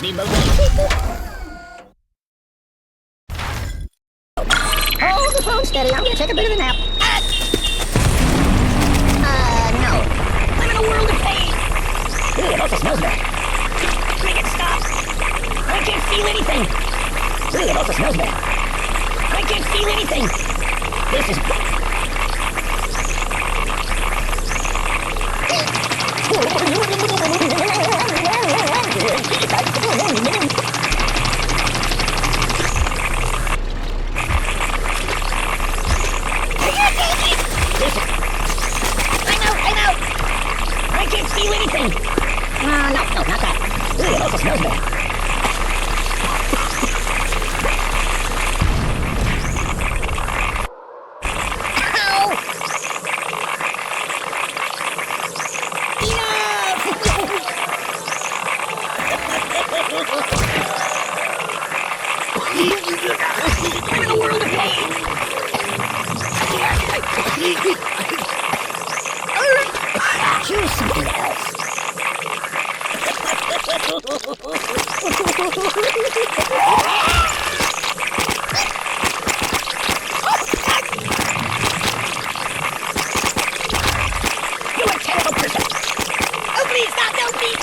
Steamboat ready. Hold the phone steady. I'm gonna take a bit of a nap. No. I'm in a world of pain. Ooh, it also smells bad. Make it stop. I can't feel anything. Ooh, it also smells bad. I can't feel anything. This is... I'm out! I can't feel anything! No, not that. Ooh, it also smells bad. Ow! I'm in a world of pain! Choose something else. You're a terrible person. Oh, please, stop, no, please.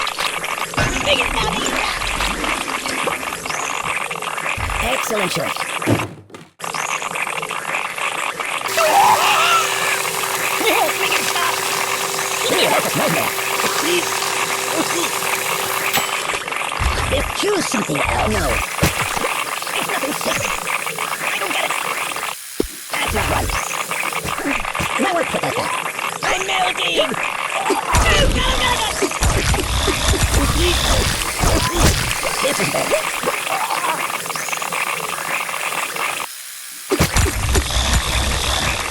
Please, stop. Excellent choice. Make it stop. Ooh, that's a snowman. Choose something else. No. It's nothing sacred. I don't get it. That's not right. Now we'll put that back. I'm melting. This is bad.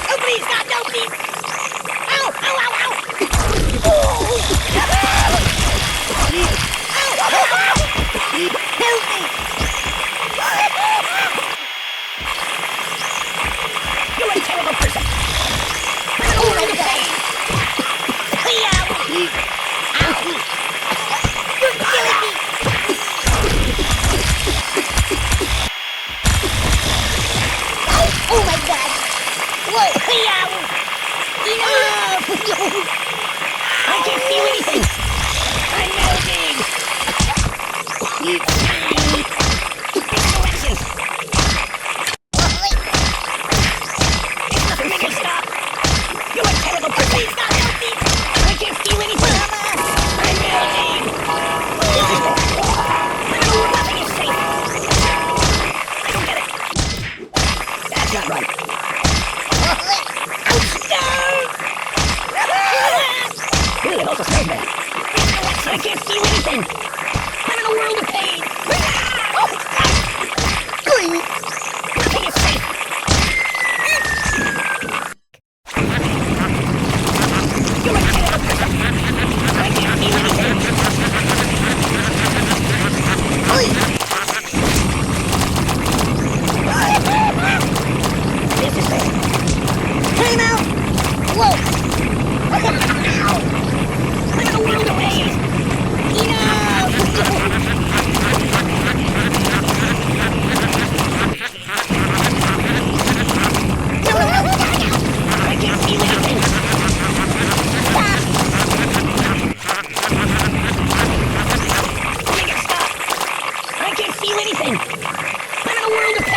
Oh, please, God, no, please. Ow, ow, ow, ow. Help me! You're a terrible person! I'm an old pain! Ow! You're killing me! Oh my God! Whoa! Enough! I can't feel anything! I'm melting! Make it stop! You're a terrible person! Please stop! Help me! I can't feel anything! I'm melting! This is bad. I don't know nothing is safe! I don't get it! That's not right! Ooh, it also smells bad! I can't feel anything! I'm in a world of pain! Nothing is safe! You're a terrible person! I can't feel anything! This is bad! Time out! Whoa! I'm in a world of pain! I can't feel anything! Stop! Make it stop! I can't feel anything! I'm in a world of pain!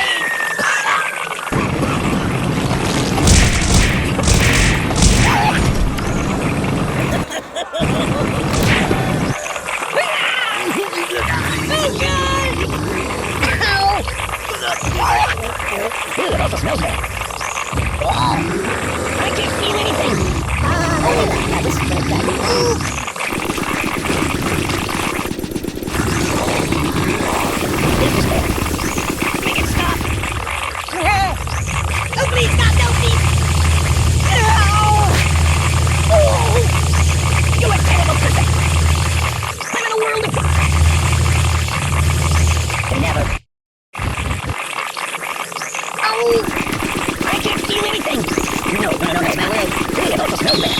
Ooh, it also smells bad. I can't feel anything. Yeah, this is very bad. This is bad. Make it stop. Oh, please, stop. No, please. You're a terrible person. I'm in a world of... Never. I can't feel anything! No, that's my leg! It also smells bad!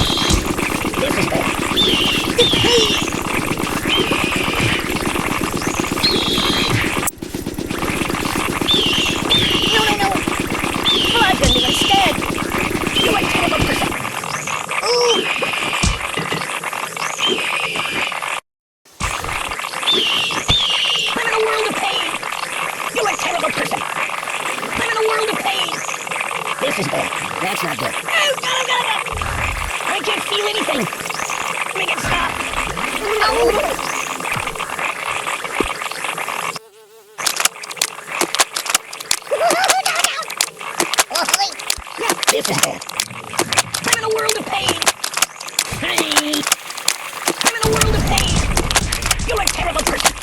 This is bad! This is bad. That's not good. Oh, no. I can't feel anything. Make it stop. No. This is bad. I'm in a world of pain. Hey. I'm in a world of pain. You're a terrible person.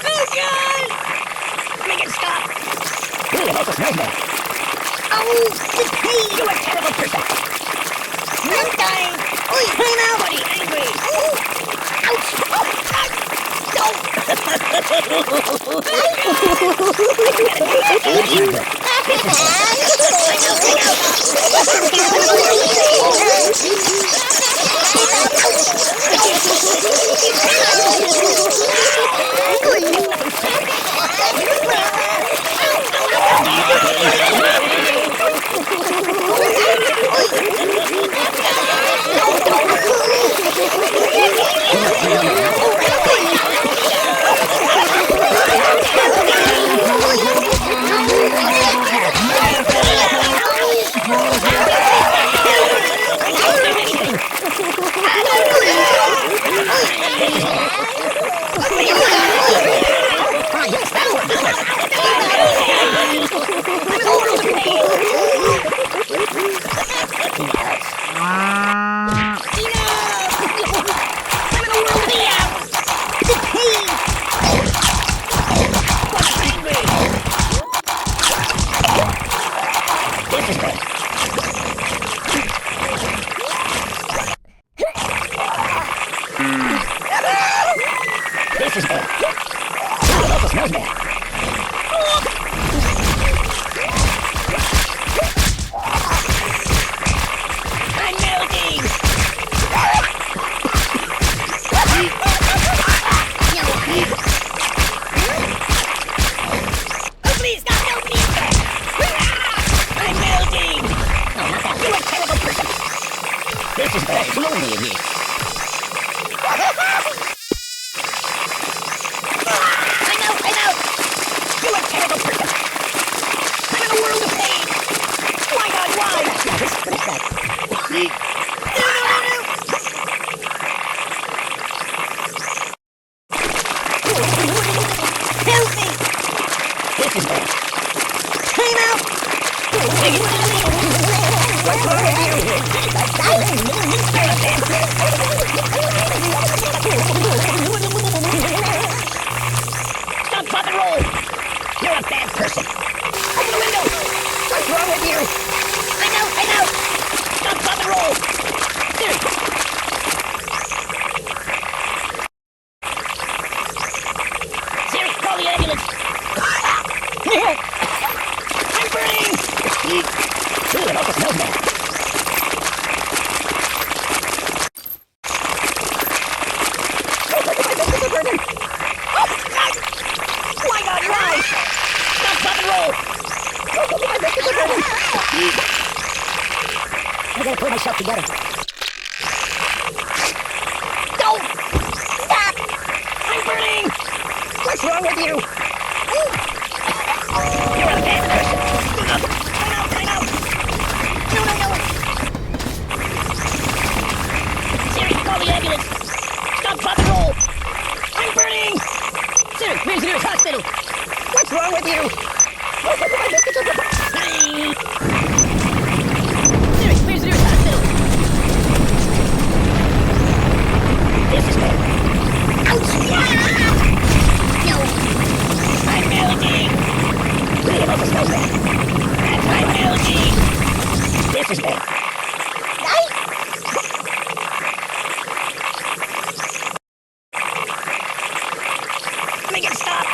Oh, God! Make it stop. Ooh, that smells bad. Oh, this pain. You're a terrible person. I'm dying. Oi, I'm out. Buddy, angry. Ooh. Ouch. Oh, God. No. This is bad. Ooh, that smells bad. I'm melting. Oh, please, stop melting. I'm melting. No, not that. You're a terrible person. This is bad. It's lonely in here. Help me! This is bad. Time out! What's wrong with you? Stop, pop, and roll! You're a bad person. Open the window! What's wrong with you? I know! Stop, pop, and roll! Siri! Siri, call the ambulance! I'm burning! Ooh, it also smells bad. Oh, my goodness, it's burning! Oh, God! My God, why? Stop, pop, and roll! Oh, my goodness, it's burning! I gotta pull myself together. Don't! Stop! I'm burning! What's wrong with you? You're a bad person. Time out! No! Siri, call the ambulance. Stop, pop, and roll. I'm burning! Siri, where's the nearest hospital? What's wrong with you? Siri, where's the nearest hospital? This is bad. Ouch! No! I'm melting! It also smells bad. I'm melting! This is bad. Make it stop!